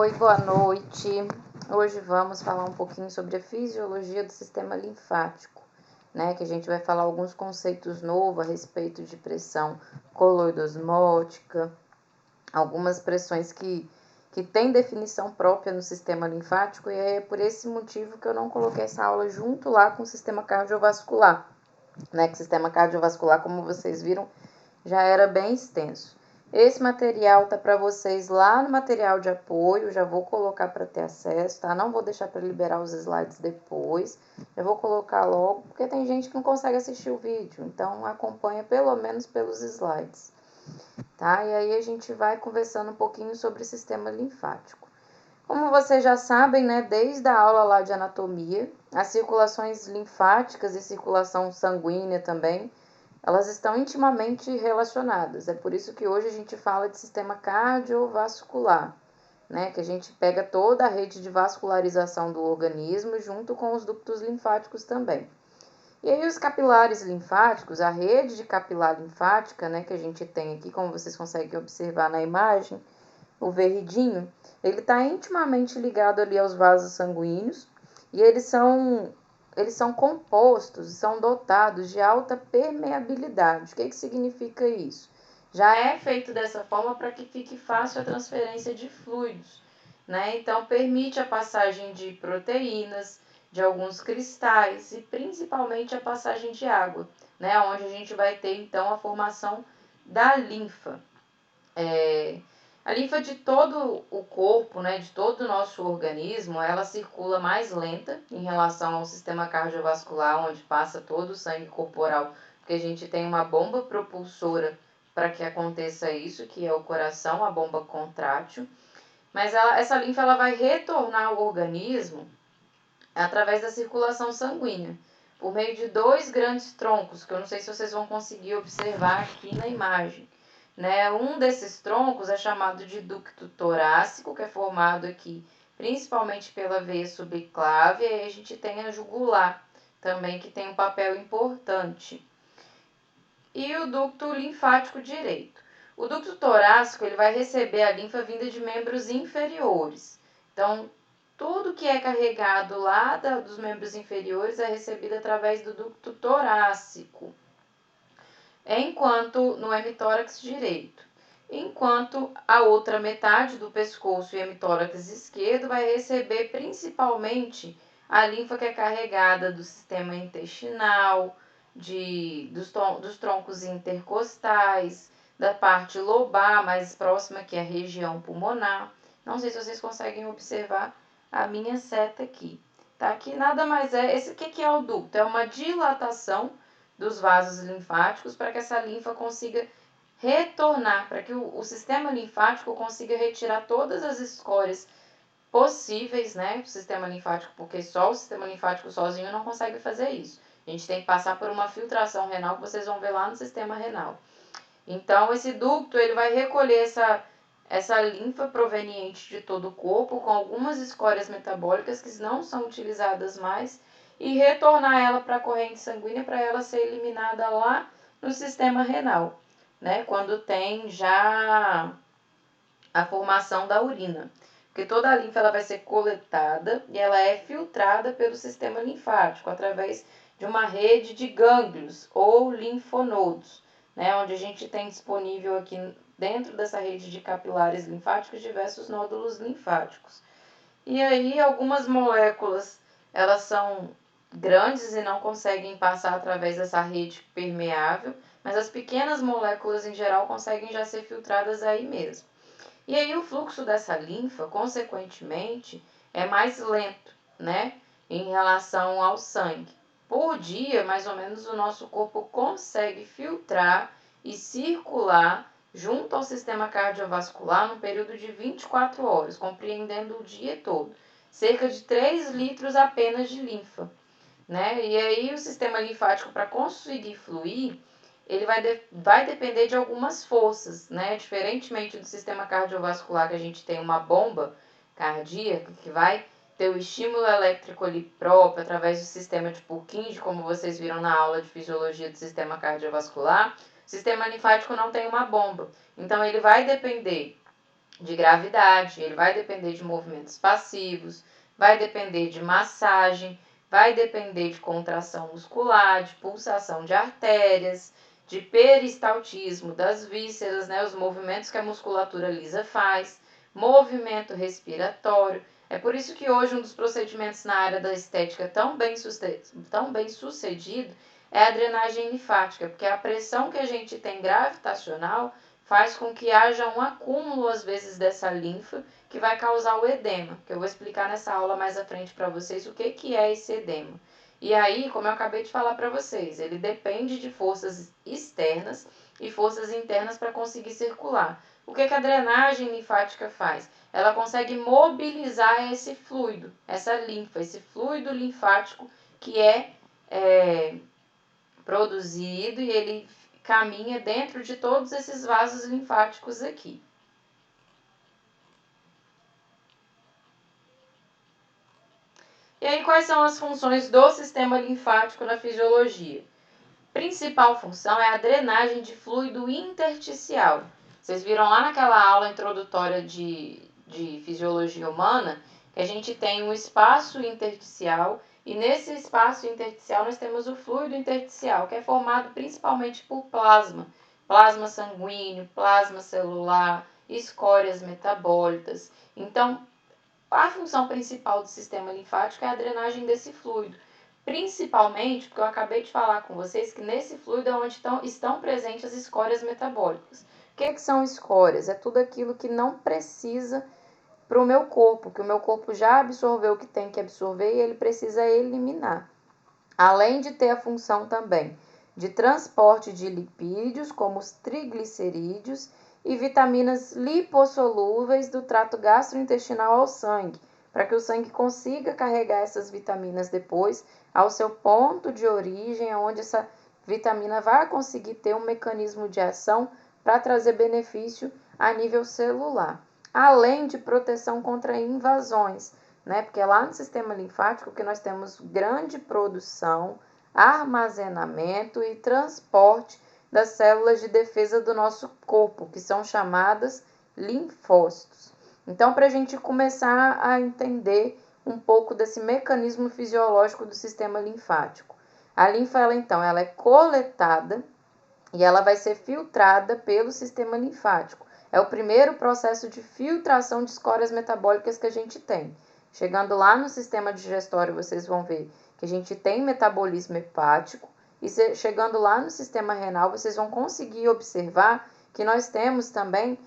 Oi, boa noite. Hoje vamos falar um pouquinho sobre a fisiologia do sistema linfático, né? Que a gente vai falar alguns conceitos novos a respeito de pressão coloidosmótica, algumas pressões que têm definição própria no sistema linfático, e é por esse motivo que eu não coloquei essa aula junto lá com o sistema cardiovascular, né? Que o sistema cardiovascular, como vocês viram, já era bem extenso. Esse material tá para vocês lá no material de apoio, já vou colocar para ter acesso, tá? Não vou deixar para liberar os slides depois, já vou colocar logo, porque tem gente que não consegue assistir o vídeo, então acompanha pelo menos pelos slides, tá? E aí a gente vai conversando um pouquinho sobre o sistema linfático. Como vocês já sabem, né, desde a aula lá de anatomia, as circulações linfáticas e circulação sanguínea também, elas estão intimamente relacionadas. É por isso que hoje a gente fala de sistema cardiovascular, né? Que a gente pega toda a rede de vascularização do organismo junto com os ductos linfáticos também. E aí os capilares linfáticos, a rede de capilar linfática, né, que a gente tem aqui, como vocês conseguem observar na imagem, o verdinho, ele está intimamente ligado ali aos vasos sanguíneos e eles são compostos, são dotados de alta permeabilidade. O que significa isso? Já é feito dessa forma para que fique fácil a transferência de fluidos, né? Então, permite a passagem de proteínas, de alguns cristais e principalmente a passagem de água, né? Onde a gente vai ter, então, a formação da linfa. A linfa de todo o corpo, né, de todo o nosso organismo, ela circula mais lenta em relação ao sistema cardiovascular, onde passa todo o sangue corporal, porque a gente tem uma bomba propulsora para que aconteça isso, que é o coração, a bomba contrátil. Mas essa linfa ela vai retornar ao organismo através da circulação sanguínea, por meio de dois grandes troncos, que eu não sei se vocês vão conseguir observar aqui na imagem. Né? Um desses troncos é chamado de ducto torácico, que é formado aqui principalmente pela veia subclave, e aí a gente tem a jugular também, que tem um papel importante. E o ducto linfático direito. O ducto torácico ele vai receber a linfa vinda de membros inferiores. Então, tudo que é carregado lá dos membros inferiores é recebido através do ducto torácico, enquanto no hemitórax direito. Enquanto a outra metade do pescoço e hemitórax esquerdo vai receber principalmente a linfa que é carregada do sistema intestinal, dos troncos intercostais, da parte lobar mais próxima, que é a região pulmonar. Não sei se vocês conseguem observar a minha seta aqui. Tá? Aqui nada mais é, esse que é o ducto? É uma dilatação dos vasos linfáticos para que essa linfa consiga retornar, para que o sistema linfático consiga retirar todas as escórias possíveis, né, do sistema linfático, porque só o sistema linfático sozinho não consegue fazer isso. A gente tem que passar por uma filtração renal, que vocês vão ver lá no sistema renal. Então, esse ducto, ele vai recolher essa linfa proveniente de todo o corpo, com algumas escórias metabólicas que não são utilizadas mais, e retornar ela para a corrente sanguínea para ela ser eliminada lá no sistema renal, né? Quando tem já a formação da urina. Porque toda a linfa ela vai ser coletada e ela é filtrada pelo sistema linfático através de uma rede de gânglios ou linfonodos, né? Onde a gente tem disponível aqui dentro dessa rede de capilares linfáticos diversos nódulos linfáticos. E aí algumas moléculas elas são grandes e não conseguem passar através dessa rede permeável, mas as pequenas moléculas em geral conseguem já ser filtradas aí mesmo. E aí o fluxo dessa linfa, consequentemente, é mais lento, né, em relação ao sangue. Por dia, mais ou menos, o nosso corpo consegue filtrar e circular junto ao sistema cardiovascular no período de 24 horas, compreendendo o dia todo, cerca de 3 litros apenas de linfa, né? E aí o sistema linfático, para conseguir fluir, ele vai depender de algumas forças, né? Diferentemente do sistema cardiovascular, que a gente tem uma bomba cardíaca que vai ter o estímulo elétrico ali próprio através do sistema de Purkinje, como vocês viram na aula de fisiologia do sistema cardiovascular. O sistema linfático não tem uma bomba, então ele vai depender de gravidade, ele vai depender de movimentos passivos, vai depender de massagem, vai depender de contração muscular, de pulsação de artérias, de peristaltismo das vísceras, né, os movimentos que a musculatura lisa faz, movimento respiratório. É por isso que hoje um dos procedimentos na área da estética tão bem sucedido é a drenagem linfática, porque a pressão que a gente tem gravitacional faz com que haja um acúmulo, às vezes, dessa linfa, que vai causar o edema, que eu vou explicar nessa aula mais à frente para vocês o que é esse edema. E aí, como eu acabei de falar para vocês, ele depende de forças externas e forças internas para conseguir circular. O que a drenagem linfática faz? Ela consegue mobilizar esse fluido, essa linfa, esse fluido linfático que é produzido e ele caminha dentro de todos esses vasos linfáticos aqui. E aí, quais são as funções do sistema linfático na fisiologia? Principal função é a drenagem de fluido intersticial. Vocês viram lá naquela aula introdutória de fisiologia humana que a gente tem um espaço intersticial e nesse espaço intersticial nós temos o fluido intersticial, que é formado principalmente por plasma sanguíneo, plasma celular, escórias metabólitas. Então, a função principal do sistema linfático é a drenagem desse fluido. Principalmente porque eu acabei de falar com vocês que nesse fluido é onde estão presentes as escórias metabólicas. O que são escórias? É tudo aquilo que não precisa para o meu corpo, que o meu corpo já absorveu o que tem que absorver e ele precisa eliminar. Além de ter a função também de transporte de lipídios, como os triglicerídeos, e vitaminas lipossolúveis do trato gastrointestinal ao sangue, para que o sangue consiga carregar essas vitaminas depois ao seu ponto de origem, onde essa vitamina vai conseguir ter um mecanismo de ação para trazer benefício a nível celular, além de proteção contra invasões, né? Porque lá no sistema linfático que nós temos grande produção, armazenamento e transporte das células de defesa do nosso corpo, que são chamadas linfócitos. Então, para a gente começar a entender um pouco desse mecanismo fisiológico do sistema linfático. A linfa, ela é coletada e ela vai ser filtrada pelo sistema linfático. É o primeiro processo de filtração de escórias metabólicas que a gente tem. Chegando lá no sistema digestório, vocês vão ver que a gente tem metabolismo hepático, e chegando lá no sistema renal, vocês vão conseguir observar que nós temos também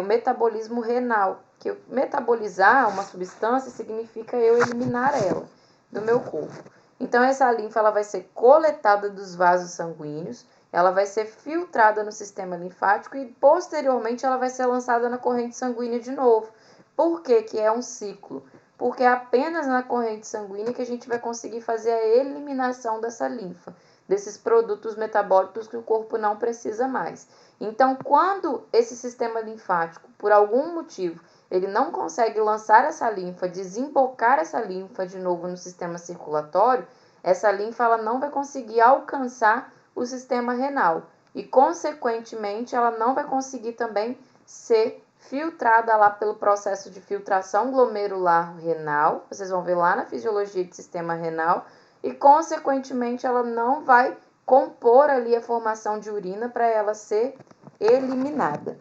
o metabolismo renal, que metabolizar uma substância significa eu eliminar ela do meu corpo. Então, essa linfa ela vai ser coletada dos vasos sanguíneos, ela vai ser filtrada no sistema linfático e, posteriormente, ela vai ser lançada na corrente sanguínea de novo. Por que que é um ciclo? Porque é apenas na corrente sanguínea que a gente vai conseguir fazer a eliminação dessa linfa, desses produtos metabólicos que o corpo não precisa mais. Então, quando esse sistema linfático, por algum motivo, ele não consegue lançar essa linfa, desembocar essa linfa de novo no sistema circulatório, essa linfa ela não vai conseguir alcançar o sistema renal e, consequentemente, ela não vai conseguir também ser filtrada lá pelo processo de filtração glomerular renal, vocês vão ver lá na fisiologia do sistema renal, e, consequentemente, ela não vai compor ali a formação de urina para ela ser eliminada.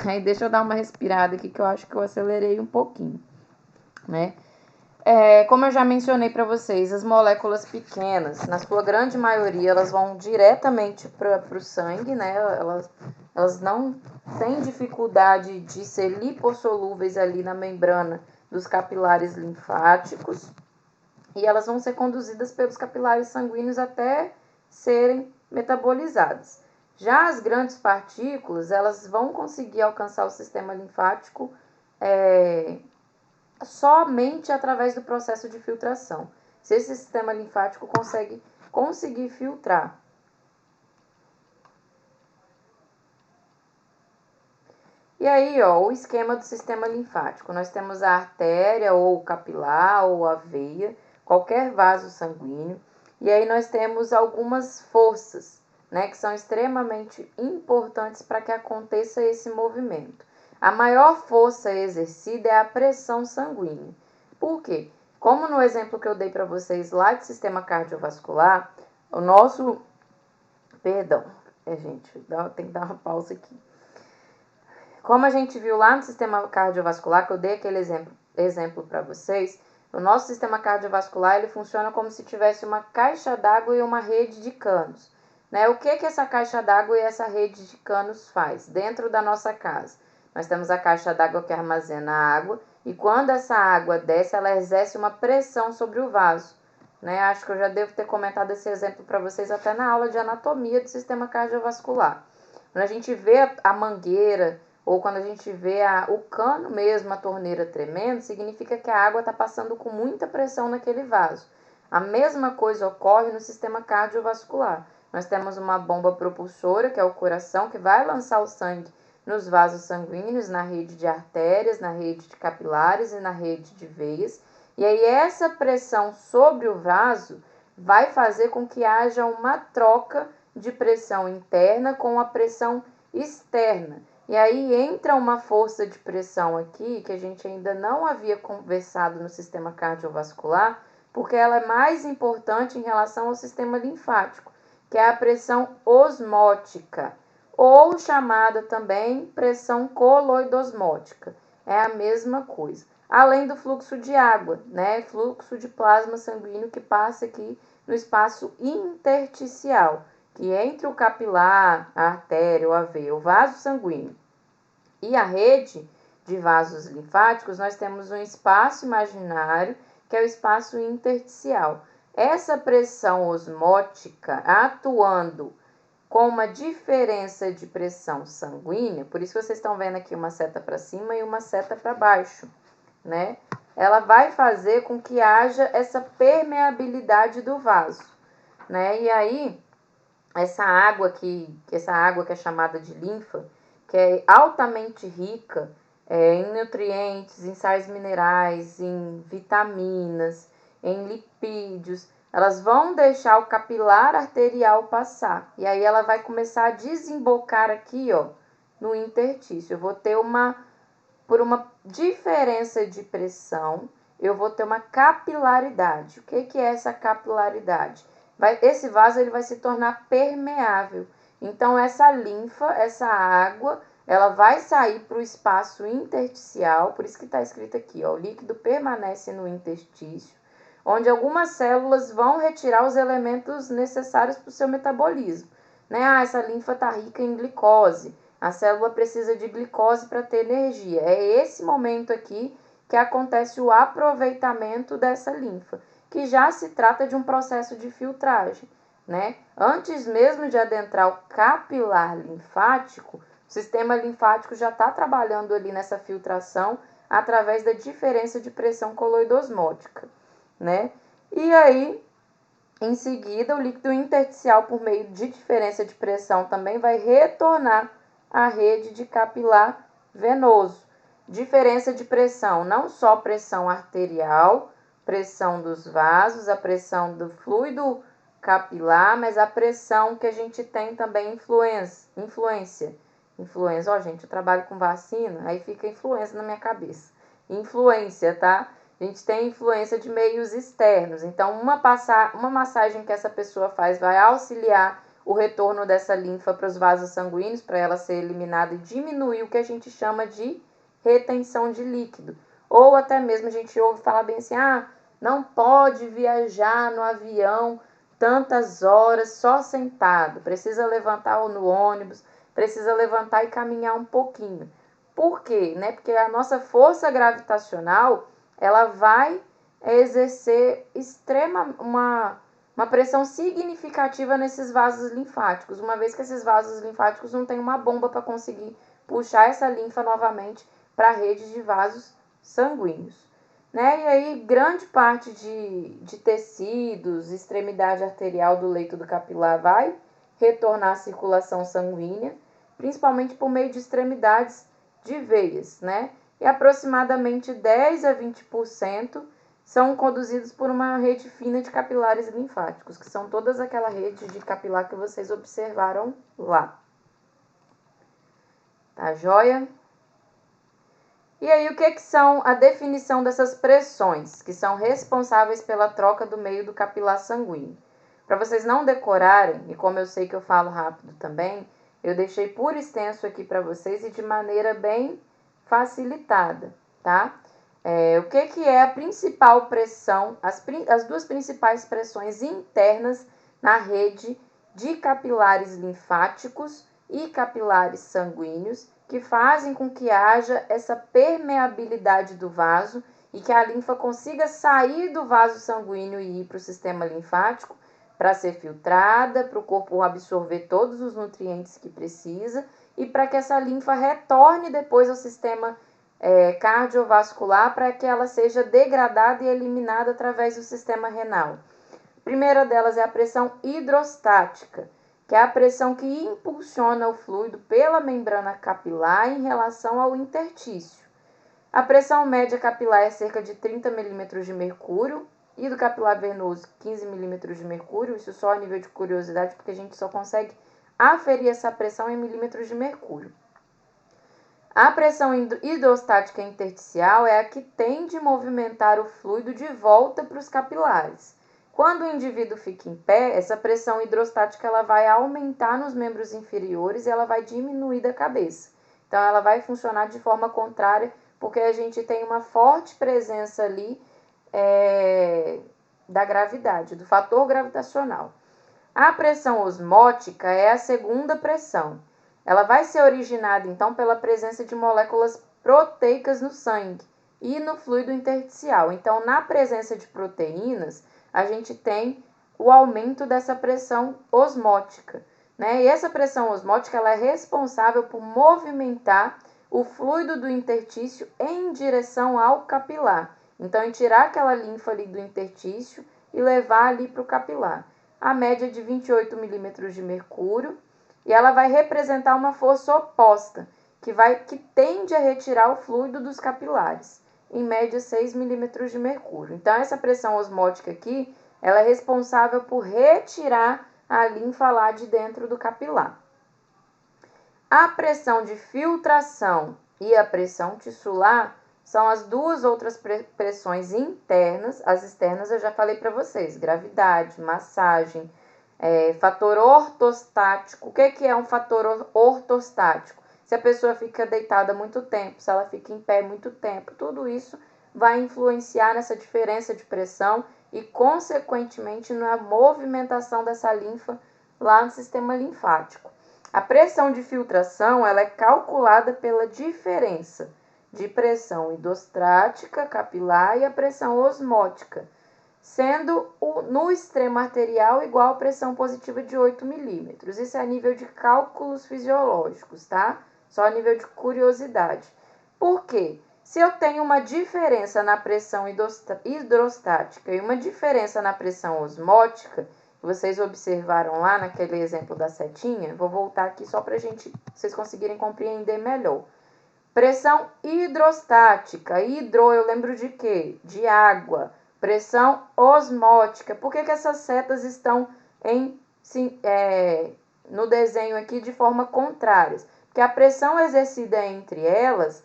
Aí deixa eu dar uma respirada aqui que eu acho que eu acelerei um pouquinho, né? Como eu já mencionei para vocês, as moléculas pequenas, na sua grande maioria, elas vão diretamente para o sangue, né? Elas não têm dificuldade de ser lipossolúveis ali na membrana dos capilares linfáticos e elas vão ser conduzidas pelos capilares sanguíneos até serem metabolizadas. Já as grandes partículas, elas vão conseguir alcançar o sistema linfático somente através do processo de filtração. Se esse sistema linfático conseguir filtrar. E aí, o esquema do sistema linfático. Nós temos a artéria, ou o capilar, ou a veia, qualquer vaso sanguíneo. E aí nós temos algumas forças, né, que são extremamente importantes para que aconteça esse movimento. a maior força exercida é a pressão sanguínea. Por quê? Como no exemplo que eu dei para vocês lá de sistema cardiovascular, o nosso... Perdão, gente, tem que dar uma pausa aqui. Como a gente viu lá no sistema cardiovascular, que eu dei aquele exemplo para vocês, o nosso sistema cardiovascular ele funciona como se tivesse uma caixa d'água e uma rede de canos. Né? O que essa caixa d'água e essa rede de canos faz dentro da nossa casa? Nós temos a caixa d'água que armazena a água e quando essa água desce, ela exerce uma pressão sobre o vaso. Né? Acho que eu já devo ter comentado esse exemplo para vocês até na aula de anatomia do sistema cardiovascular. Quando a gente vê a mangueira ou quando a gente vê o cano mesmo, a torneira tremendo, significa que a água está passando com muita pressão naquele vaso. A mesma coisa ocorre no sistema cardiovascular. Nós temos uma bomba propulsora, que é o coração, que vai lançar o sangue nos vasos sanguíneos, na rede de artérias, na rede de capilares e na rede de veias. E aí essa pressão sobre o vaso vai fazer com que haja uma troca de pressão interna com a pressão externa. E aí entra uma força de pressão aqui que a gente ainda não havia conversado no sistema cardiovascular, porque ela é mais importante em relação ao sistema linfático, que é a pressão osmótica, ou chamada também pressão coloidosmótica. É a mesma coisa. Além do fluxo de água, né? Fluxo de plasma sanguíneo que passa aqui no espaço intersticial, que entre o capilar, a artéria, a veia, o vaso sanguíneo e a rede de vasos linfáticos, nós temos um espaço imaginário, que é o espaço intersticial. Essa pressão osmótica atuando com uma diferença de pressão sanguínea, por isso vocês estão vendo aqui uma seta para cima e uma seta para baixo, né? Ela vai fazer com que haja essa permeabilidade do vaso, né? E aí, essa água que é chamada de linfa, que é altamente rica em nutrientes, em sais minerais, em vitaminas, em lipídios, elas vão deixar o capilar arterial passar. E aí ela vai começar a desembocar aqui, ó, no interstício. Eu vou ter por uma diferença de pressão, eu vou ter uma capilaridade. O que é essa capilaridade? Esse vaso ele vai se tornar permeável. Então, essa linfa, essa água, ela vai sair para o espaço intersticial, por isso que está escrito aqui, ó, o líquido permanece no interstício, onde algumas células vão retirar os elementos necessários para o seu metabolismo. Né? Essa linfa está rica em glicose, a célula precisa de glicose para ter energia. É esse momento aqui que acontece o aproveitamento dessa linfa, que já se trata de um processo de filtragem. Né? Antes mesmo de adentrar o capilar linfático, o sistema linfático já está trabalhando ali nessa filtração através da diferença de pressão coloidosmótica. Né? E aí, em seguida, o líquido intersticial, por meio de diferença de pressão, também vai retornar à rede de capilar venoso. Diferença de pressão, não só pressão arterial, pressão dos vasos, a pressão do fluido capilar, mas a pressão que a gente tem também influência. Ó, gente, eu trabalho com vacina, aí fica influência na minha cabeça. Influência, tá? A gente tem influência de meios externos. Então, uma massagem que essa pessoa faz vai auxiliar o retorno dessa linfa para os vasos sanguíneos, para ela ser eliminada e diminuir o que a gente chama de retenção de líquido. Ou até mesmo a gente ouve falar bem assim, não pode viajar no avião tantas horas só sentado, precisa levantar no ônibus, precisa levantar e caminhar um pouquinho. Por quê? Né? Porque a nossa força gravitacional, ela vai exercer uma pressão significativa nesses vasos linfáticos, uma vez que esses vasos linfáticos não têm uma bomba para conseguir puxar essa linfa novamente para a rede de vasos sanguíneos. Né? E aí, grande parte de tecidos, extremidade arterial do leito do capilar vai retornar à circulação sanguínea, principalmente por meio de extremidades de veias, né? E aproximadamente 10 a 20% são conduzidos por uma rede fina de capilares linfáticos, que são todas aquela rede de capilar que vocês observaram lá. Tá joia? E aí, o que são a definição dessas pressões, que são responsáveis pela troca do meio do capilar sanguíneo? Para vocês não decorarem, e como eu sei que eu falo rápido também, eu deixei por extenso aqui para vocês e de maneira bem facilitada, tá? O que é a principal pressão, as duas principais pressões internas na rede de capilares linfáticos e capilares sanguíneos, que fazem com que haja essa permeabilidade do vaso e que a linfa consiga sair do vaso sanguíneo e ir para o sistema linfático para ser filtrada, para o corpo absorver todos os nutrientes que precisa e para que essa linfa retorne depois ao sistema cardiovascular para que ela seja degradada e eliminada através do sistema renal. A primeira delas é a pressão hidrostática, que é a pressão que impulsiona o fluido pela membrana capilar em relação ao intertício. A pressão média capilar é cerca de 30 milímetros de mercúrio e do capilar venoso 15 milímetros de mercúrio, isso só a nível de curiosidade, porque a gente só consegue aferir essa pressão em milímetros de mercúrio. A pressão hidrostática intersticial é a que tende a movimentar o fluido de volta para os capilares. Quando o indivíduo fica em pé, essa pressão hidrostática ela vai aumentar nos membros inferiores e ela vai diminuir da cabeça. Então, ela vai funcionar de forma contrária, porque a gente tem uma forte presença ali da gravidade, do fator gravitacional. A pressão osmótica é a segunda pressão. Ela vai ser originada, então, pela presença de moléculas proteicas no sangue e no fluido intersticial. Então, na presença de proteínas, a gente tem o aumento dessa pressão osmótica, né? E essa pressão osmótica ela é responsável por movimentar o fluido do intertício em direção ao capilar. Então, em tirar aquela linfa ali do intertício e levar ali para o capilar. A média é de 28 milímetros de mercúrio e ela vai representar uma força oposta, que tende a retirar o fluido dos capilares, em média 6 milímetros de mercúrio. Então, essa pressão osmótica aqui, ela é responsável por retirar a linfa lá de dentro do capilar. A pressão de filtração e a pressão tissular são as duas outras pressões internas. As externas eu já falei para vocês, gravidade, massagem, fator ortostático. O que é um fator ortostático? Se a pessoa fica deitada muito tempo, se ela fica em pé muito tempo, tudo isso vai influenciar nessa diferença de pressão e, consequentemente, na movimentação dessa linfa lá no sistema linfático. A pressão de filtração ela é calculada pela diferença de pressão hidrostática capilar e a pressão osmótica, sendo no extremo arterial igual a pressão positiva de 8 milímetros. Isso é a nível de cálculos fisiológicos, tá? Só a nível de curiosidade. Por quê? Se eu tenho uma diferença na pressão hidrostática e uma diferença na pressão osmótica, vocês observaram lá naquele exemplo da setinha, vou voltar aqui só para vocês conseguirem compreender melhor. Pressão hidrostática, eu lembro de quê? De água. Pressão osmótica, por que essas setas estão no desenho aqui de forma contrária? Porque a pressão exercida entre elas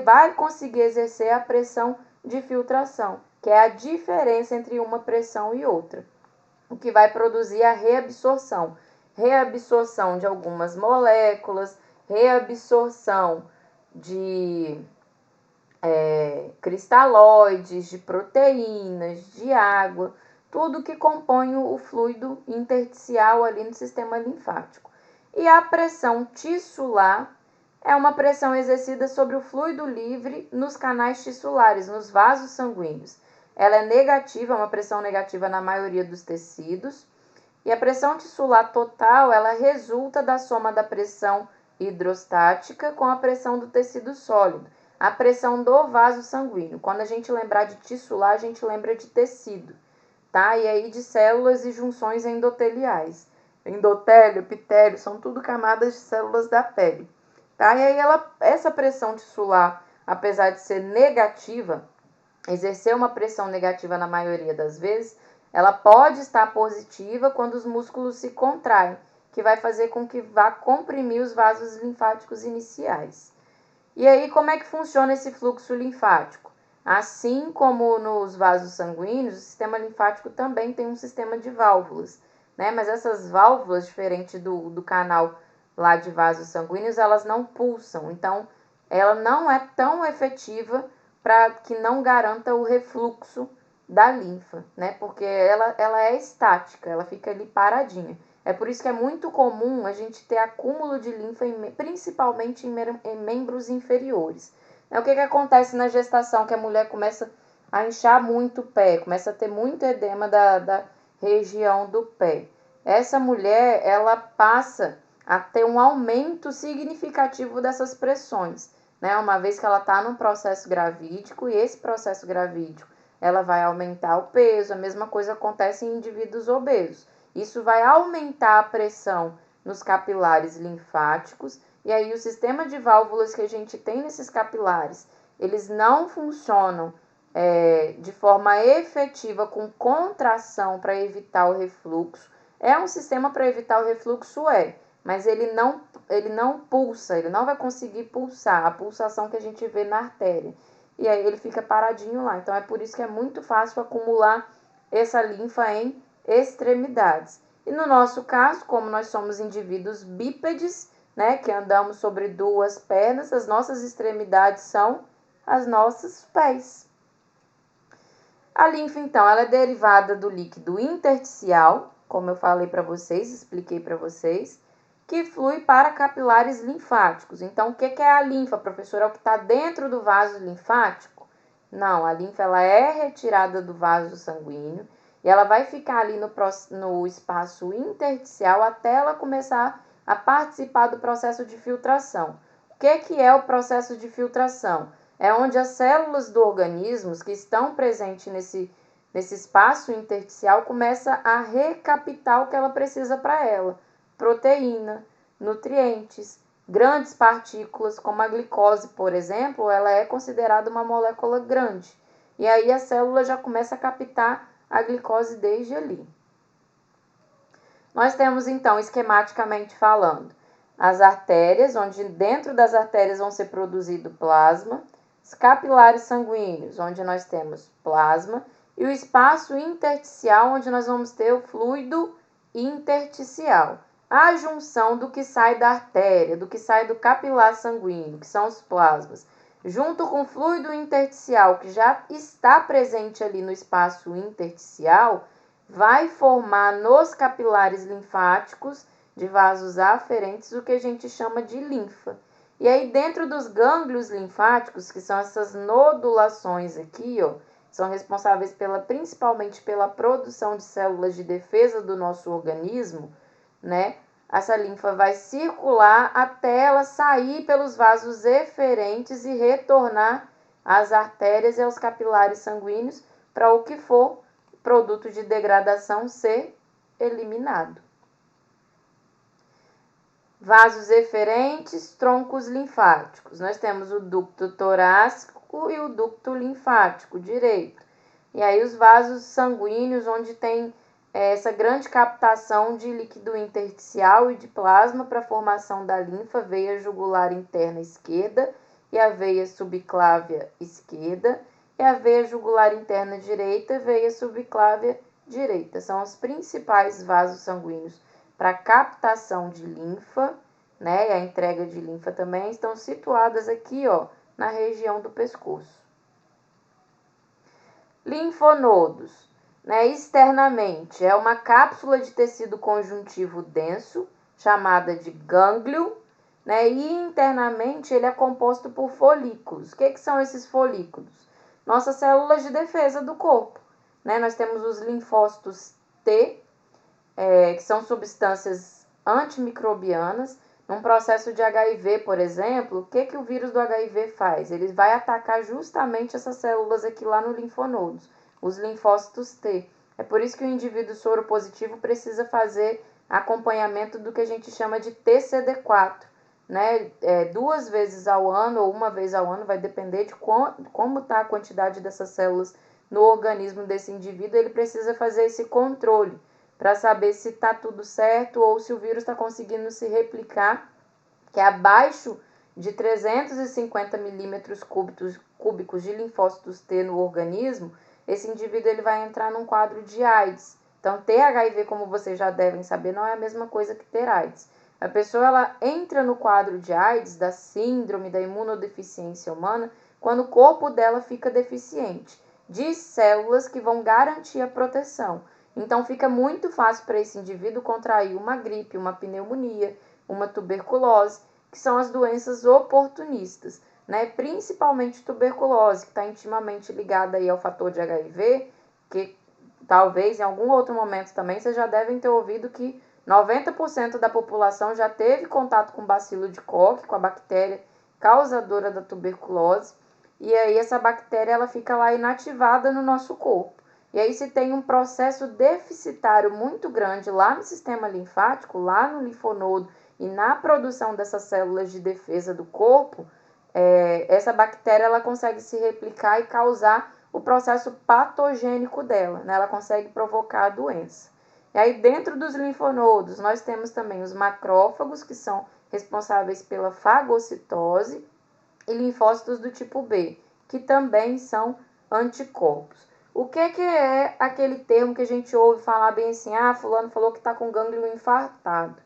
vai conseguir exercer a pressão de filtração, que é a diferença entre uma pressão e outra, o que vai produzir a reabsorção. Reabsorção de algumas moléculas, reabsorção de cristalóides, de proteínas, de água, tudo que compõe o fluido intersticial ali no sistema linfático. E a pressão tissular é uma pressão exercida sobre o fluido livre nos canais tissulares, nos vasos sanguíneos. Ela é negativa, uma pressão negativa na maioria dos tecidos. E a pressão tissular total, ela resulta da soma da pressão hidrostática com a pressão do tecido sólido, a pressão do vaso sanguíneo. Quando a gente lembrar de tissular, a gente lembra de tecido, tá? E aí de células e junções endoteliais. Endotélio, epitélio, são tudo camadas de células da pele, tá? E aí essa pressão tissular, apesar de ser negativa, exercer uma pressão negativa na maioria das vezes, ela pode estar positiva quando os músculos se contraem, que vai fazer com que vá comprimir os vasos linfáticos iniciais. E aí, como é que funciona esse fluxo linfático? Assim como nos vasos sanguíneos, o sistema linfático também tem um sistema de válvulas, né? Mas essas válvulas, diferente do canal lá de vasos sanguíneos, elas não pulsam. Então, ela não é tão efetiva para que não garanta o refluxo da linfa, né? Porque ela é estática, ela fica ali paradinha. É por isso que é muito comum a gente ter acúmulo de linfa, principalmente em membros inferiores. O que acontece na gestação? Que a mulher começa a inchar muito o pé, começa a ter muito edema da região do pé. Essa mulher, ela passa a ter um aumento significativo dessas pressões, né? Uma vez que ela está no processo gravídico, e esse processo gravídico, ela vai aumentar o peso. A mesma coisa acontece em indivíduos obesos. Isso vai aumentar a pressão nos capilares linfáticos, e aí o sistema de válvulas que a gente tem nesses capilares, eles não funcionam de forma efetiva com contração para evitar o refluxo. É um sistema para evitar o refluxo, mas ele não pulsa, ele não vai conseguir pulsar, a pulsação que a gente vê na artéria. E aí ele fica paradinho lá. Então é por isso que é muito fácil acumular essa linfa em extremidades. E no nosso caso, como nós somos indivíduos bípedes, né, que andamos sobre duas pernas, as nossas extremidades são as nossos pés. A linfa, então, ela é derivada do líquido intersticial, como eu falei para vocês, expliquei para vocês, que flui para capilares linfáticos. Então, o que é a linfa, professora? É o que está dentro do vaso linfático? Não, a linfa ela é retirada do vaso sanguíneo e ela vai ficar ali no espaço intersticial até ela começar a participar do processo de filtração. O que é o processo de filtração? É onde as células do organismo que estão presentes nesse espaço intersticial começam a recaptar o que ela precisa para ela. Proteína, nutrientes, grandes partículas, como a glicose, por exemplo, ela é considerada uma molécula grande. E aí a célula já começa a captar a glicose desde ali. Nós temos, então, esquematicamente falando, as artérias, onde dentro das artérias vão ser produzido plasma, os capilares sanguíneos, onde nós temos plasma, e o espaço intersticial, onde nós vamos ter o fluido intersticial. A junção do que sai da artéria, do que sai do capilar sanguíneo, que são os plasmas, junto com o fluido intersticial, que já está presente ali no espaço intersticial, vai formar nos capilares linfáticos de vasos aferentes o que a gente chama de linfa. E aí dentro dos gânglios linfáticos, que são essas nodulações aqui, são responsáveis principalmente pela produção de células de defesa do nosso organismo, né? Essa linfa vai circular até ela sair pelos vasos eferentes e retornar às artérias e aos capilares sanguíneos para o que for produto de degradação ser eliminado. Vasos eferentes, troncos linfáticos. Nós temos o ducto torácico e o ducto linfático direito. E aí os vasos sanguíneos, onde tem essa grande captação de líquido intersticial e de plasma para a formação da linfa, veia jugular interna esquerda e a veia subclávia esquerda, e a veia jugular interna direita e veia subclávia direita. São os principais vasos sanguíneos para captação de linfa, né? E a entrega de linfa também estão situadas aqui, na região do pescoço. Linfonodos, né? Externamente, é uma cápsula de tecido conjuntivo denso, chamada de gânglio, né? E internamente ele é composto por folículos. O que são esses folículos? Nossas células de defesa do corpo, né? Nós temos os linfócitos T, que são substâncias antimicrobianas. Num processo de HIV, por exemplo, o que o vírus do HIV faz? Ele vai atacar justamente essas células aqui lá no linfonodos, os linfócitos T. É por isso que o indivíduo soropositivo precisa fazer acompanhamento do que a gente chama de TCD4, né? 2 vezes ao ano ou 1 vez ao ano, vai depender de como está a quantidade dessas células no organismo desse indivíduo. Ele precisa fazer esse controle para saber se está tudo certo ou se o vírus está conseguindo se replicar, que é abaixo de 350 milímetros cúbicos de linfócitos T no organismo, esse indivíduo ele vai entrar num quadro de AIDS. Então, ter HIV, como vocês já devem saber, não é a mesma coisa que ter AIDS. A pessoa ela entra no quadro de AIDS, da síndrome da imunodeficiência humana, quando o corpo dela fica deficiente de células que vão garantir a proteção. Então, fica muito fácil para esse indivíduo contrair uma gripe, uma pneumonia, uma tuberculose, que são as doenças oportunistas, né? Principalmente tuberculose, que está intimamente ligada aí ao fator de HIV, que talvez em algum outro momento também vocês já devem ter ouvido que 90% da população já teve contato com bacilo de Koch, com a bactéria causadora da tuberculose, e aí essa bactéria ela fica lá inativada no nosso corpo. E aí se tem um processo deficitário muito grande lá no sistema linfático, lá no linfonodo e na produção dessas células de defesa do corpo, essa bactéria ela consegue se replicar e causar o processo patogênico dela, né? Ela consegue provocar a doença. E aí dentro dos linfonodos nós temos também os macrófagos, que são responsáveis pela fagocitose, e linfócitos do tipo B, que também são anticorpos. O que é aquele termo que a gente ouve falar bem assim, fulano falou que está com gânglio infartado,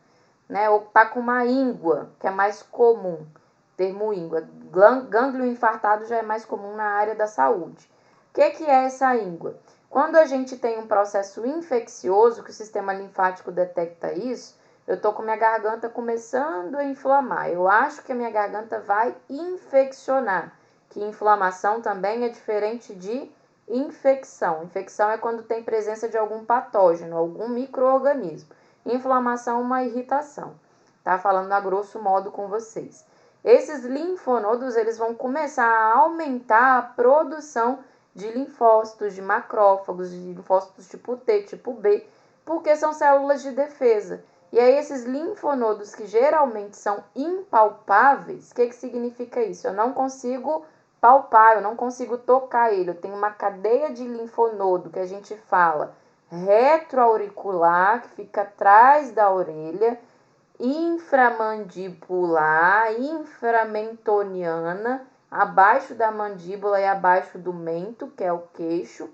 né? Ou está com uma íngua, que é mais comum, termo íngua. Gânglio infartado já é mais comum na área da saúde. O que é essa íngua? Quando a gente tem um processo infeccioso, que o sistema linfático detecta isso, eu tô com minha garganta começando a inflamar. Eu acho que a minha garganta vai infeccionar. Que inflamação também é diferente de infecção. Infecção é quando tem presença de algum patógeno, algum micro-organismo. Inflamação é uma irritação. Tá falando a grosso modo com vocês. Esses linfonodos, eles vão começar a aumentar a produção de linfócitos, de macrófagos, de linfócitos tipo T, tipo B, porque são células de defesa. E aí esses linfonodos que geralmente são impalpáveis, o que significa isso? Eu não consigo palpar, eu não consigo tocar ele. Eu tenho uma cadeia de linfonodo que a gente fala retroauricular, que fica atrás da orelha, inframandibular, inframentoniana, abaixo da mandíbula e abaixo do mento, que é o queixo.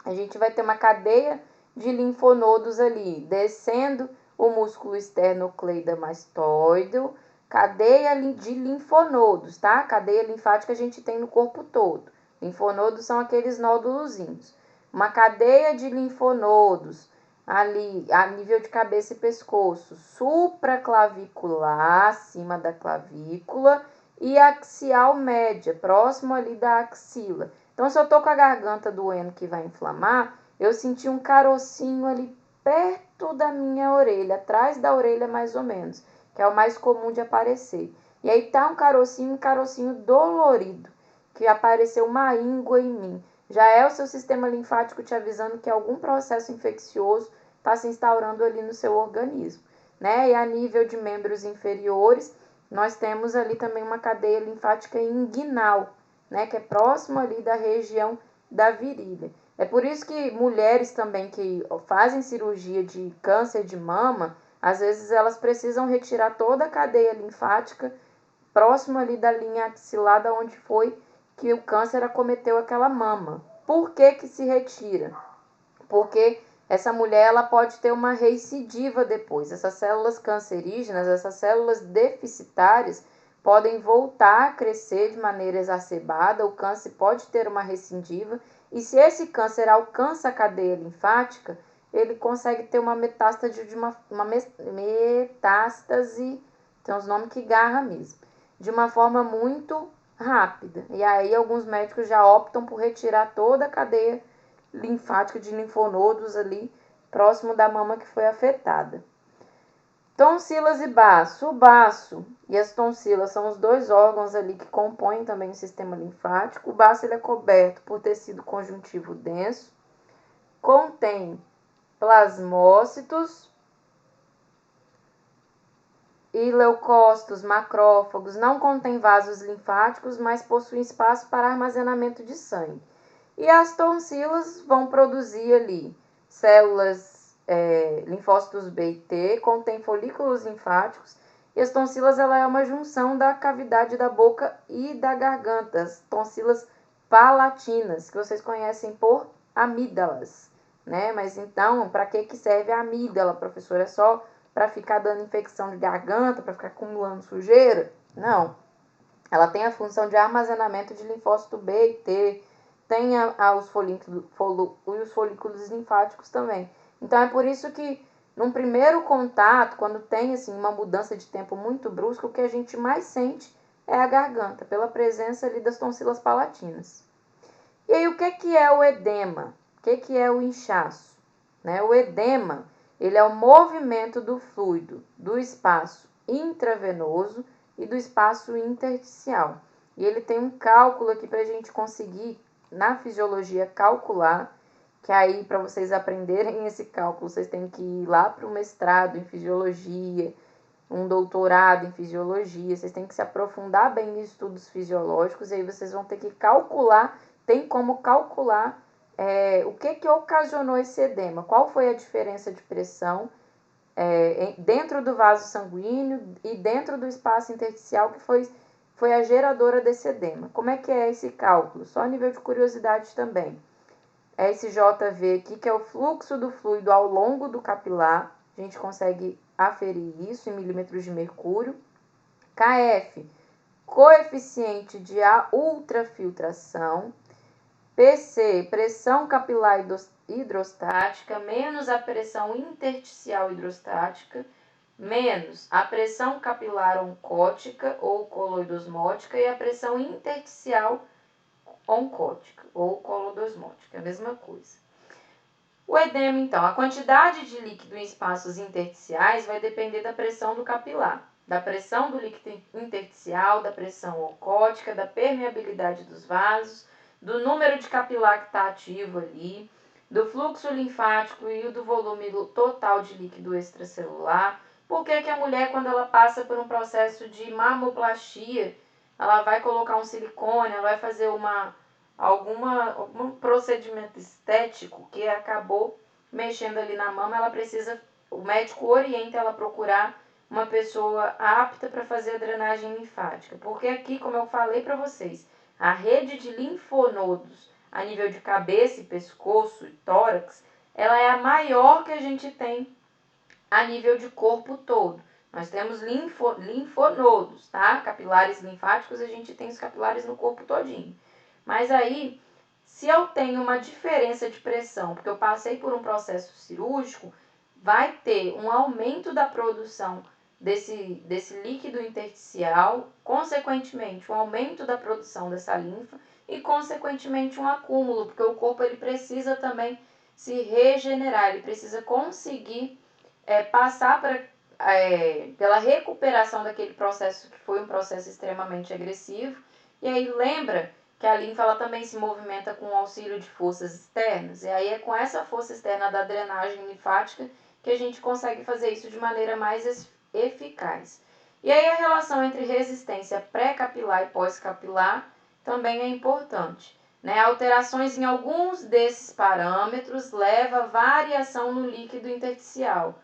A gente vai ter uma cadeia de linfonodos ali, descendo o músculo esternocleidomastoide, cadeia de linfonodos, tá? Cadeia linfática a gente tem no corpo todo. Linfonodos são aqueles nódulozinhos. Uma cadeia de linfonodos ali, a nível de cabeça e pescoço, supraclavicular, acima da clavícula, e axial média, próximo ali da axila. Então, se eu tô com a garganta doendo que vai inflamar, eu senti um carocinho ali perto da minha orelha, atrás da orelha mais ou menos, que é o mais comum de aparecer. E aí tá um carocinho dolorido, que apareceu uma íngua em mim. Já é o seu sistema linfático te avisando que algum processo infeccioso está se instaurando ali no seu organismo, né? E a nível de membros inferiores, nós temos ali também uma cadeia linfática inguinal, né? Que é próximo ali da região da virilha. É por isso que mulheres também que fazem cirurgia de câncer de mama, às vezes elas precisam retirar toda a cadeia linfática próximo ali da linha axilar, da onde foi que o câncer acometeu aquela mama. Por que se retira? Porque essa mulher ela pode ter uma recidiva depois. Essas células cancerígenas, essas células deficitárias, podem voltar a crescer de maneira exacerbada. O câncer pode ter uma recidiva. E se esse câncer alcança a cadeia linfática, ele consegue ter uma metástase tem uns nomes que garra mesmo, de uma forma muito rápida. E aí alguns médicos já optam por retirar toda a cadeia linfática de linfonodos ali próximo da mama que foi afetada. Tonsilas e baço. O baço e as tonsilas são os dois órgãos ali que compõem também o sistema linfático. O baço ele é coberto por tecido conjuntivo denso, contém plasmócitos e leucócitos, macrófagos, não contém vasos linfáticos, mas possui espaço para armazenamento de sangue. E as tonsilas vão produzir ali células, linfócitos B e T, contém folículos linfáticos E as tonsilas, ela é uma junção da cavidade da boca e da garganta, as tonsilas palatinas, que vocês conhecem por amígdalas, né? Mas então, para que serve a amígdala, professora? É só para ficar dando infecção de garganta, para ficar acumulando sujeira? Não. Ela tem a função de armazenamento de linfócito B e T, tem os folículos linfáticos também. Então, é por isso que, num primeiro contato, quando tem assim, uma mudança de tempo muito brusca, o que a gente mais sente é a garganta, pela presença ali das tonsilas palatinas. E aí, o que é o edema? O que é o inchaço? Né? O edema, ele é o movimento do fluido do espaço intravenoso e do espaço intersticial. E ele tem um cálculo aqui para a gente conseguir, na fisiologia, calcular, que aí, para vocês aprenderem esse cálculo, vocês têm que ir lá para o mestrado em fisiologia, um doutorado em fisiologia, vocês têm que se aprofundar bem em estudos fisiológicos, e aí vocês vão ter que calcular, tem como calcular o que ocasionou esse edema, qual foi a diferença de pressão dentro do vaso sanguíneo e dentro do espaço intersticial que foi a geradora desse edema. Como é que é esse cálculo? Só a nível de curiosidade também. É esse JV aqui, que é o fluxo do fluido ao longo do capilar. A gente consegue aferir isso em milímetros de mercúrio. KF, coeficiente de ultrafiltração. PC, pressão capilar hidrostática, menos a pressão intersticial hidrostática, menos a pressão capilar oncótica ou coloidosmótica e a pressão intersticial oncótica ou colodosmótica, é a mesma coisa. O edema, então, a quantidade de líquido em espaços intersticiais vai depender da pressão do capilar, da pressão do líquido intersticial, da pressão oncótica, da permeabilidade dos vasos, do número de capilar que está ativo ali, do fluxo linfático e do volume total de líquido extracelular. Por que a mulher, quando ela passa por um processo de mamoplastia, ela vai colocar um silicone, ela vai fazer algum procedimento estético que acabou mexendo ali na mama, o médico orienta ela a procurar uma pessoa apta para fazer a drenagem linfática. Porque aqui, como eu falei para vocês, a rede de linfonodos a nível de cabeça e pescoço e tórax, ela é a maior que a gente tem a nível de corpo todo. Nós temos linfonodos, tá? Capilares linfáticos, a gente tem os capilares no corpo todinho. Mas aí, se eu tenho uma diferença de pressão, porque eu passei por um processo cirúrgico, vai ter um aumento da produção desse líquido intersticial, consequentemente um aumento da produção dessa linfa e consequentemente um acúmulo, porque o corpo ele precisa também se regenerar, ele precisa conseguir passar pela recuperação daquele processo que foi um processo extremamente agressivo. E aí lembra que a linfa ela também se movimenta com o auxílio de forças externas. E aí é com essa força externa da drenagem linfática que a gente consegue fazer isso de maneira mais eficaz. E aí a relação entre resistência pré-capilar e pós-capilar também é importante. Né? Alterações em alguns desses parâmetros levam a variação no líquido intersticial,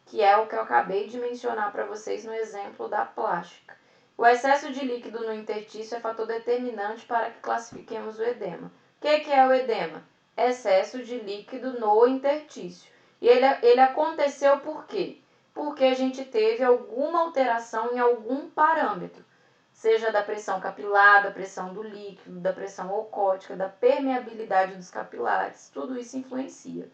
que é o que eu acabei de mencionar para vocês no exemplo da plástica. O excesso de líquido no interstício é fator determinante para que classifiquemos o edema. O que é o edema? Excesso de líquido no interstício. E ele aconteceu por quê? Porque a gente teve alguma alteração em algum parâmetro, seja da pressão capilar, da pressão do líquido, da pressão ocótica, da permeabilidade dos capilares. Tudo isso influencia.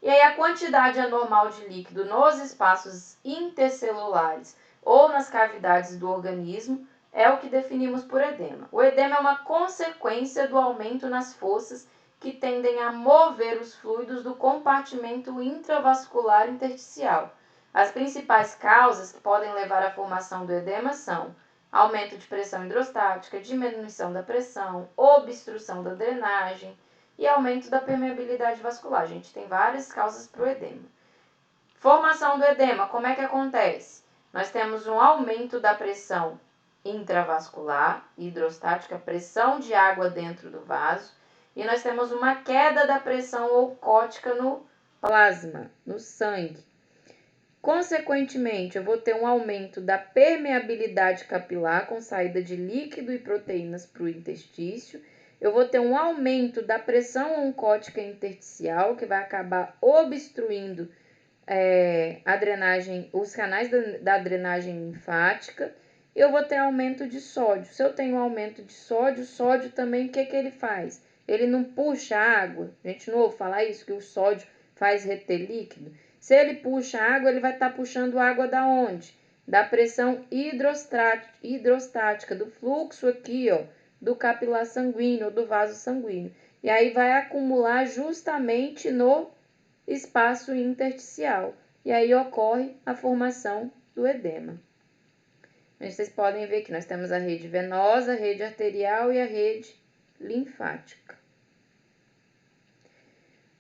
E aí a quantidade anormal de líquido nos espaços intercelulares ou nas cavidades do organismo é o que definimos por edema. O edema é uma consequência do aumento nas forças que tendem a mover os fluidos do compartimento intravascular intersticial. As principais causas que podem levar à formação do edema são aumento de pressão hidrostática, diminuição da pressão, obstrução da drenagem e aumento da permeabilidade vascular. A gente tem várias causas para o edema. Formação do edema, como é que acontece? Nós temos um aumento da pressão intravascular, hidrostática, pressão de água dentro do vaso, e nós temos uma queda da pressão oncótica no plasma, no sangue. Consequentemente, eu vou ter um aumento da permeabilidade capilar com saída de líquido e proteínas para o interstício. Eu vou ter um aumento da pressão oncótica intersticial, que vai acabar obstruindo a drenagem, os canais da drenagem linfática. Eu vou ter aumento de sódio. Se eu tenho aumento de sódio, o sódio também, o que ele faz? Ele não puxa água. A gente não ouve falar isso, que o sódio faz reter líquido. Se ele puxa água, ele vai estar puxando água da onde? Da pressão hidrostática, do fluxo aqui, ó, do capilar sanguíneo, do vaso sanguíneo. E aí vai acumular justamente no espaço intersticial. E aí ocorre a formação do edema. Vocês podem ver que nós temos a rede venosa, a rede arterial e a rede linfática.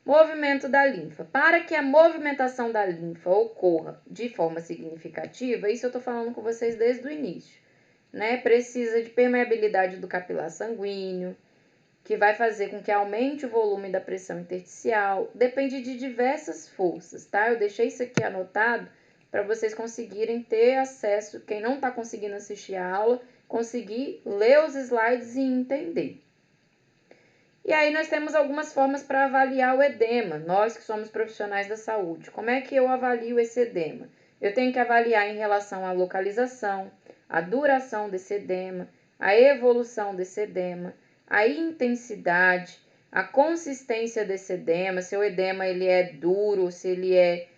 Movimento da linfa. Para que a movimentação da linfa ocorra de forma significativa, isso eu estou falando com vocês desde o início, né? Precisa de permeabilidade do capilar sanguíneo, que vai fazer com que aumente o volume da pressão intersticial. Depende de diversas forças, tá? Eu deixei isso aqui anotado para vocês conseguirem ter acesso, quem não está conseguindo assistir a aula, conseguir ler os slides e entender. E aí nós temos algumas formas para avaliar o edema, nós que somos profissionais da saúde. Como é que eu avalio esse edema? Eu tenho que avaliar em relação à localização, a duração desse edema, a evolução desse edema, a intensidade, a consistência desse edema, se o edema ele é duro, se ele é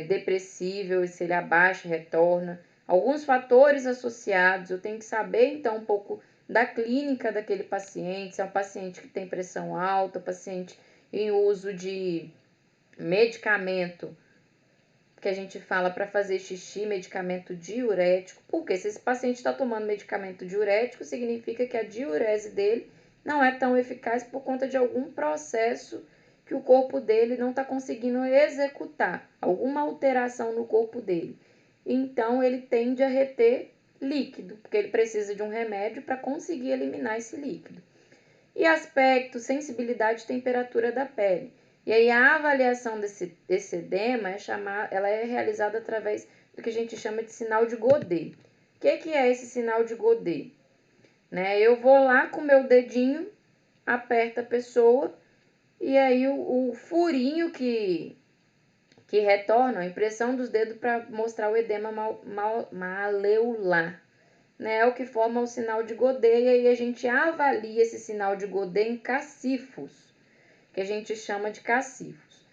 depressível, se ele abaixa, retorna. Alguns fatores associados, eu tenho que saber então um pouco da clínica daquele paciente, se é um paciente que tem pressão alta, paciente em uso de medicamento, que a gente fala para fazer xixi, medicamento diurético, porque se esse paciente está tomando medicamento diurético, significa que a diurese dele não é tão eficaz por conta de algum processo que o corpo dele não está conseguindo executar, alguma alteração no corpo dele. Então, ele tende a reter líquido, porque ele precisa de um remédio para conseguir eliminar esse líquido. E aspecto, sensibilidade e temperatura da pele. E aí a avaliação desse edema ela é realizada através do que a gente chama de sinal de Godet. O que é esse sinal de Godet? Né? Eu vou lá com o meu dedinho, aperto a pessoa, e aí o furinho que retorna, a impressão dos dedos para mostrar o edema maleular, né? É o que forma o sinal de Godet, e aí a gente avalia esse sinal de Godet em cacifos, que a gente chama de cacifos.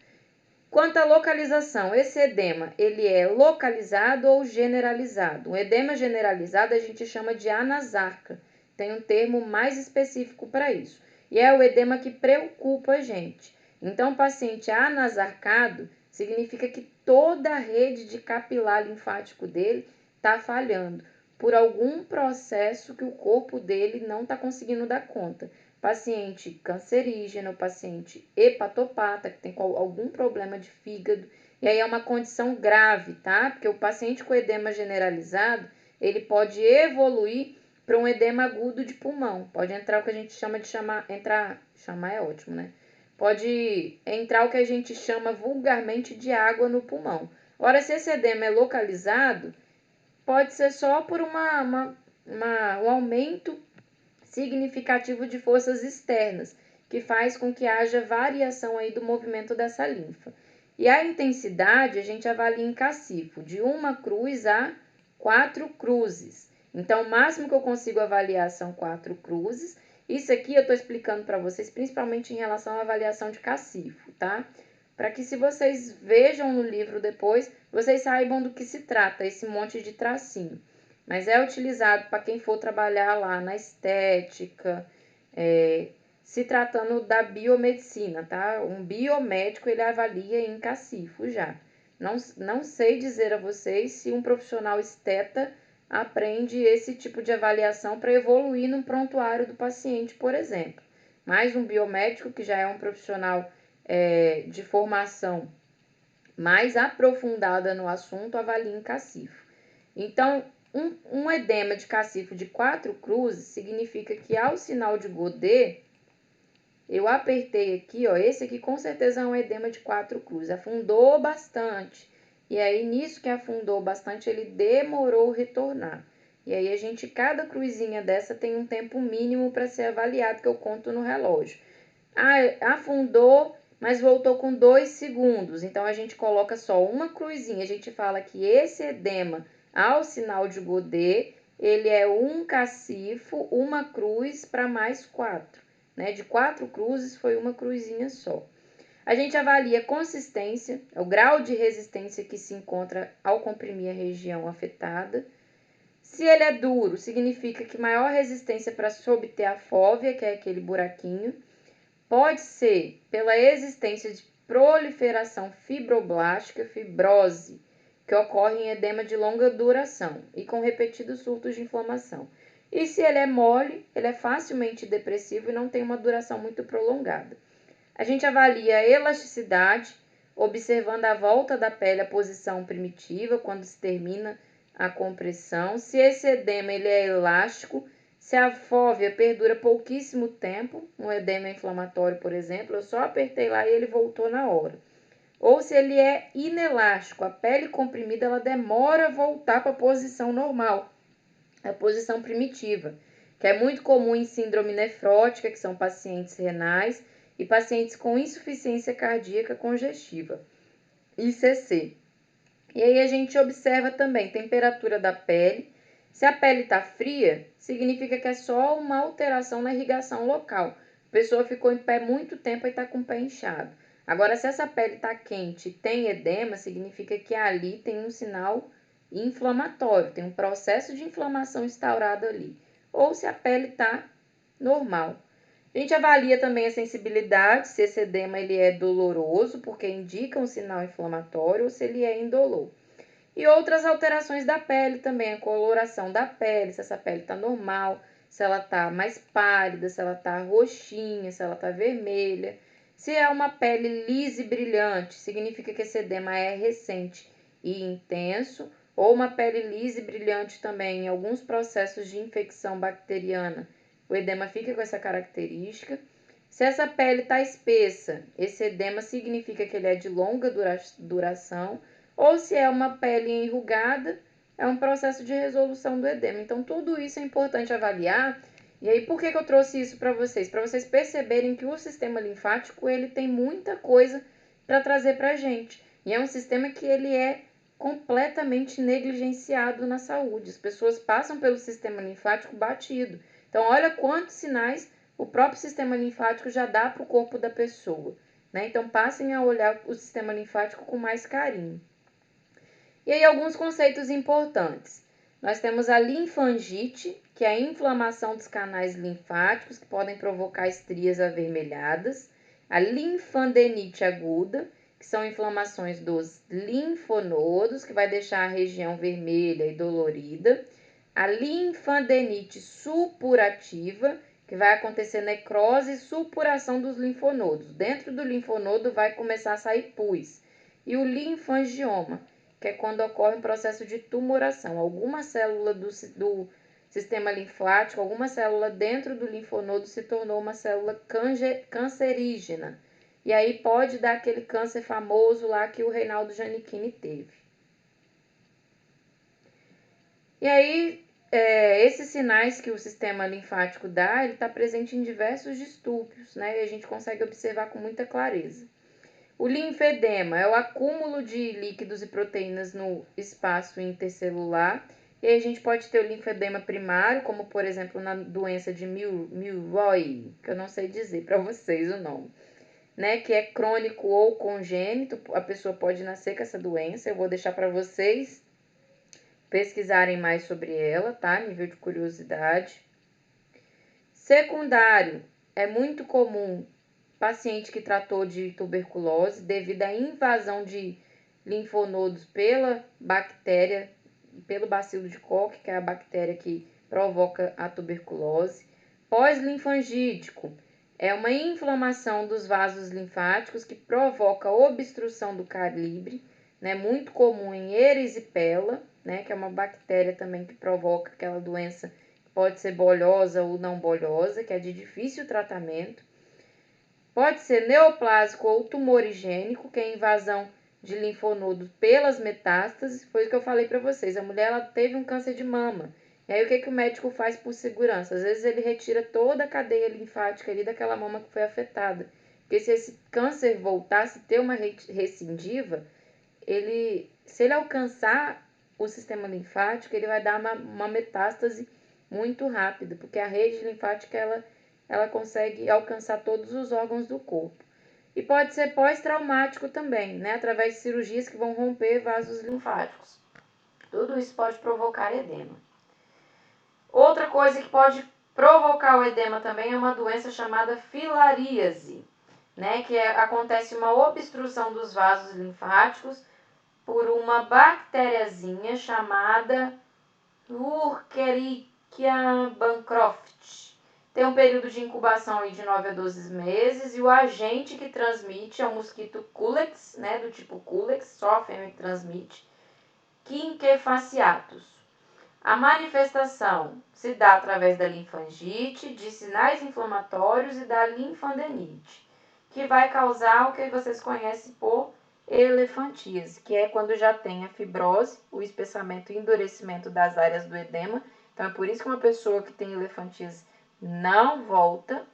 Quanto à localização, esse edema, ele é localizado ou generalizado? O edema generalizado a gente chama de anasarca, tem um termo mais específico para isso, e é o edema que preocupa a gente. Então, o paciente anasarcado significa que toda a rede de capilar linfático dele está falhando por algum processo que o corpo dele não está conseguindo dar conta. Paciente cancerígeno, paciente hepatopata, que tem algum problema de fígado, e aí é uma condição grave, tá? Porque o paciente com edema generalizado, ele pode evoluir para um edema agudo de pulmão. Pode entrar o que a gente chama de chamar é ótimo, né? Pode entrar o que a gente chama vulgarmente de água no pulmão. Ora, se esse edema é localizado, pode ser só por um aumento significativo de forças externas, que faz com que haja variação aí do movimento dessa linfa. E a intensidade a gente avalia em cacifo, de 1 cruz a 4 cruzes. Então, o máximo que eu consigo avaliar são 4 cruzes. Isso aqui eu estou explicando para vocês, principalmente em relação à avaliação de cacifo, tá? Para que se vocês vejam no livro depois, vocês saibam do que se trata, esse monte de tracinho. Mas é utilizado para quem for trabalhar lá na estética, se tratando da biomedicina, tá? Um biomédico, ele avalia em cacifo já. Não sei dizer a vocês se um profissional esteta aprende esse tipo de avaliação para evoluir no prontuário do paciente, por exemplo. Mas um biomédico, que já é um profissional de formação mais aprofundada no assunto, avalia em cacifo. Então, um edema de cacifo de 4 cruzes significa que ao sinal de Godet, eu apertei aqui, ó, esse aqui com certeza é um edema de 4 cruzes, afundou bastante. e aí nisso que afundou bastante, ele demorou a retornar. E aí cada cruzinha dessa tem um tempo mínimo para ser avaliado, que eu conto no relógio. Afundou, mas voltou com 2 segundos. Então, a gente coloca só uma cruzinha. A gente fala que esse edema, ao sinal de Godet, ele é um cacifo, uma cruz para mais 4. Né? De 4 cruzes, foi uma cruzinha só. A gente avalia a consistência, o grau de resistência que se encontra ao comprimir a região afetada. Se ele é duro, significa que maior resistência para se obter a fóvea, que é aquele buraquinho. Pode ser pela existência de proliferação fibroblástica, fibrose, que ocorre em edema de longa duração e com repetidos surtos de inflamação. E se ele é mole, ele é facilmente depressivo e não tem uma duração muito prolongada. A gente avalia a elasticidade, observando a volta da pele à posição primitiva, quando se termina a compressão. Se esse edema ele é elástico, se a fóvea perdura pouquíssimo tempo, um edema inflamatório, por exemplo, eu só apertei lá e ele voltou na hora. Ou se ele é inelástico, a pele comprimida ela demora a voltar para a posição normal, a posição primitiva, que é muito comum em síndrome nefrótica, que são pacientes renais, e pacientes com insuficiência cardíaca congestiva, ICC. E aí a gente observa também temperatura da pele. Se a pele está fria, significa que é só uma alteração na irrigação local. A pessoa ficou em pé muito tempo e está com o pé inchado. Agora, se essa pele está quente e tem edema, significa que ali tem um sinal inflamatório, tem um processo de inflamação instaurado ali. Ou se a pele está normal. A gente avalia também a sensibilidade, se esse edema ele é doloroso, porque indica um sinal inflamatório, ou se ele é indolor. E outras alterações da pele também, a coloração da pele, se essa pele está normal, se ela está mais pálida, se ela está roxinha, se ela está vermelha. Se é uma pele lisa e brilhante, significa que esse edema é recente e intenso, ou uma pele lisa e brilhante também em alguns processos de infecção bacteriana. O edema fica com essa característica. Se essa pele está espessa, esse edema significa que ele é de longa duração. Ou se é uma pele enrugada, é um processo de resolução do edema. Então, tudo isso é importante avaliar. E aí, por que eu trouxe isso para vocês? Para vocês perceberem que o sistema linfático, ele tem muita coisa para trazer para a gente. E é um sistema que ele é completamente negligenciado na saúde. As pessoas passam pelo sistema linfático batido. Então, olha quantos sinais o próprio sistema linfático já dá para o corpo da pessoa. Né? Então, passem a olhar o sistema linfático com mais carinho. E aí, alguns conceitos importantes. Nós temos a linfangite, que é a inflamação dos canais linfáticos, que podem provocar estrias avermelhadas. A linfadenite aguda, que são inflamações dos linfonodos, que vai deixar a região vermelha e dolorida. A linfadenite supurativa, que vai acontecer necrose e supuração dos linfonodos. Dentro do linfonodo vai começar a sair pus. E o linfangioma, que é quando ocorre um processo de tumoração. Alguma célula do sistema linfático, alguma célula dentro do linfonodo se tornou uma célula cancerígena. E aí pode dar aquele câncer famoso lá que o Reinaldo Giannichini teve. E aí, esses sinais que o sistema linfático dá, ele está presente em diversos distúrbios, né? E a gente consegue observar com muita clareza. O linfedema é o acúmulo de líquidos e proteínas no espaço intercelular. E aí a gente pode ter o linfedema primário, como por exemplo na doença de Milroy, que eu não sei dizer para vocês o nome, né? Que é crônico ou congênito, a pessoa pode nascer com essa doença. Eu vou deixar para vocês pesquisarem mais sobre ela, tá? Nível de curiosidade. Secundário, é muito comum paciente que tratou de tuberculose devido à invasão de linfonodos pela bactéria, pelo bacilo de Koch, que é a bactéria que provoca a tuberculose. Pós-linfangítico é uma inflamação dos vasos linfáticos que provoca obstrução do calibre, né, muito comum em erisipela, né, que é uma bactéria também que provoca aquela doença que pode ser bolhosa ou não bolhosa, que é de difícil tratamento. Pode ser neoplásico ou tumorigênico, que é invasão de linfonodo pelas metástases, foi o que eu falei para vocês. A mulher ela teve um câncer de mama. E aí o que o médico faz por segurança? Às vezes ele retira toda a cadeia linfática ali daquela mama que foi afetada. Porque se esse câncer voltasse a ter uma recidiva, se ele alcançar o sistema linfático, ele vai dar uma metástase muito rápida, porque a rede linfática ela consegue alcançar todos os órgãos do corpo. E pode ser pós-traumático também, né? Através de cirurgias que vão romper vasos linfáticos. Tudo isso pode provocar edema. Outra coisa que pode provocar o edema também é uma doença chamada filaríase, né? Que acontece uma obstrução dos vasos linfáticos por uma bactériazinha chamada Escherichia bancroft. Tem um período de incubação aí de 9 a 12 meses e o agente que transmite é o mosquito Culex, né, do tipo Culex, só a fêmea que transmite, Quinquefaciatus. A manifestação se dá através da linfangite, de sinais inflamatórios e da linfadenite, que vai causar o que vocês conhecem por elefantíase, que é quando já tem a fibrose, o espessamento e endurecimento das áreas do edema. Então, é por isso que uma pessoa que tem elefantíase não volta.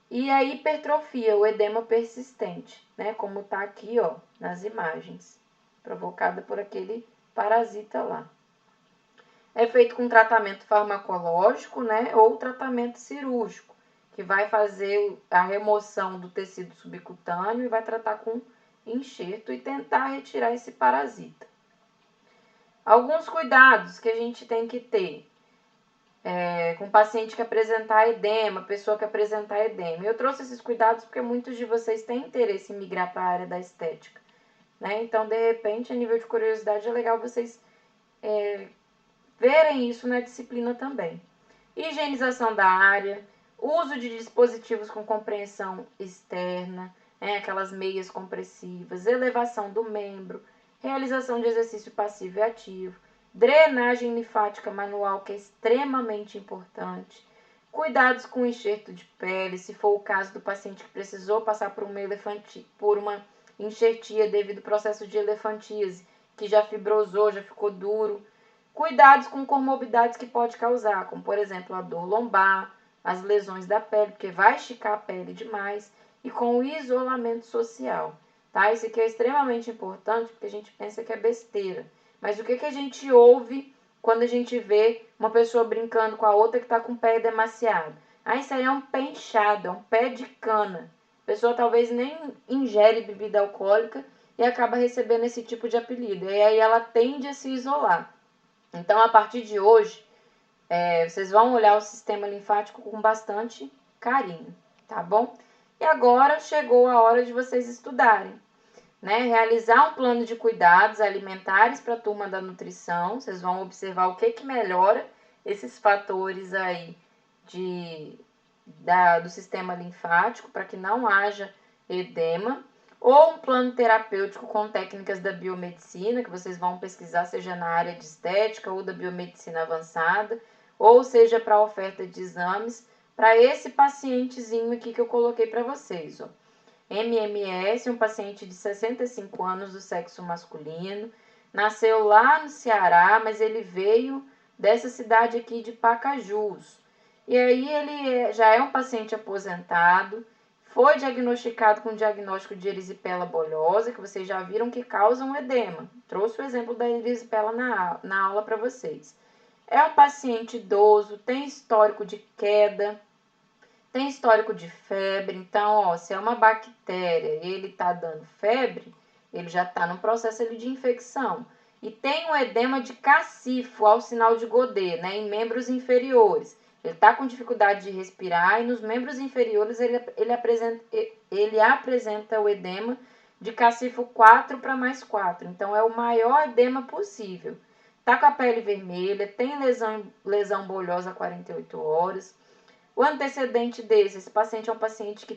E a hipertrofia, o edema persistente, né? Como está aqui, ó, nas imagens, provocada por aquele parasita lá. É feito com tratamento farmacológico, né? Ou tratamento cirúrgico, que vai fazer a remoção do tecido subcutâneo e vai tratar com enxerto e tentar retirar esse parasita. Alguns cuidados que a gente tem que ter com paciente que apresentar edema, pessoa que apresentar edema. Eu trouxe esses cuidados porque muitos de vocês têm interesse em migrar para a área da estética, né? Então, de repente, a nível de curiosidade, é legal vocês verem isso na disciplina também. Higienização da área, uso de dispositivos com compreensão externa, aquelas meias compressivas, elevação do membro, realização de exercício passivo e ativo, drenagem linfática manual, que é extremamente importante, cuidados com enxerto de pele, se for o caso do paciente que precisou passar por uma enxertia devido ao processo de elefantíase, que já fibrosou, já ficou duro. Cuidados com comorbidades que pode causar, como por exemplo a dor lombar, as lesões da pele, porque vai esticar a pele demais, e com o isolamento social, tá? Isso aqui é extremamente importante, porque a gente pensa que é besteira. Mas o que a gente ouve quando a gente vê uma pessoa brincando com a outra que está com o pé demasiado? Ah, isso aí é um pé inchado, é um pé de cana. A pessoa talvez nem ingere bebida alcoólica e acaba recebendo esse tipo de apelido. E aí ela tende a se isolar. Então, a partir de hoje, vocês vão olhar o sistema linfático com bastante carinho, tá bom? E agora chegou a hora de vocês estudarem, né? Realizar um plano de cuidados alimentares para a turma da nutrição. Vocês vão observar o que melhora esses fatores aí do sistema linfático para que não haja edema. Ou um plano terapêutico com técnicas da biomedicina, que vocês vão pesquisar, seja na área de estética ou da biomedicina avançada, ou seja para a oferta de exames, para esse pacientezinho aqui que eu coloquei para vocês, ó. MMS, um paciente de 65 anos do sexo masculino, nasceu lá no Ceará, mas ele veio dessa cidade aqui de Pacajus. E aí ele já é um paciente aposentado, foi diagnosticado com diagnóstico de erisipela bolhosa, que vocês já viram que causa um edema. Trouxe o exemplo da erisipela na aula para vocês. É um paciente idoso, tem histórico de queda, tem histórico de febre. Então, ó, se é uma bactéria e ele está dando febre, ele já está no processo ali de infecção. E tem um edema de cacifo ao sinal de Godet, né, em membros inferiores. Ele está com dificuldade de respirar e nos membros inferiores ele apresenta o edema de cacifo 4 para mais 4. Então, é o maior edema possível. Está com a pele vermelha, tem lesão bolhosa a 48 horas. O antecedente esse paciente é um paciente que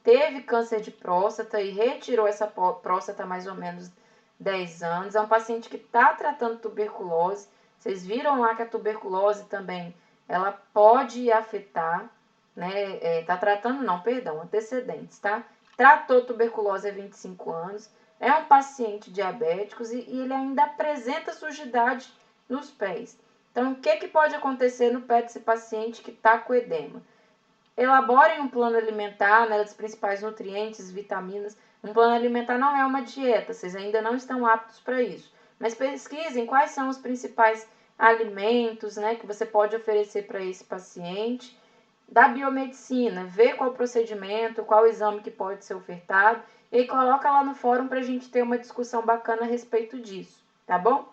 teve câncer de próstata e retirou essa próstata há mais ou menos 10 anos. É um paciente que está tratando tuberculose. Vocês viram lá que a tuberculose também, ela pode afetar, né? Antecedentes, tá? Tratou tuberculose há 25 anos. é um paciente diabético e ele ainda apresenta sujidade nos pés. Então, o que pode acontecer no pé desse paciente que está com edema? Elaborem um plano alimentar, né, dos principais nutrientes, vitaminas. Um plano alimentar não é uma dieta, vocês ainda não estão aptos para isso. Mas pesquisem quais são os principais alimentos, né, que você pode oferecer para esse paciente. Da biomedicina, vê qual procedimento, qual exame que pode ser ofertado e aí coloca lá no fórum para a gente ter uma discussão bacana a respeito disso, tá bom?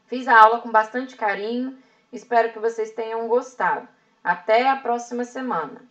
Fiz a aula com bastante carinho, espero que vocês tenham gostado. Até a próxima semana.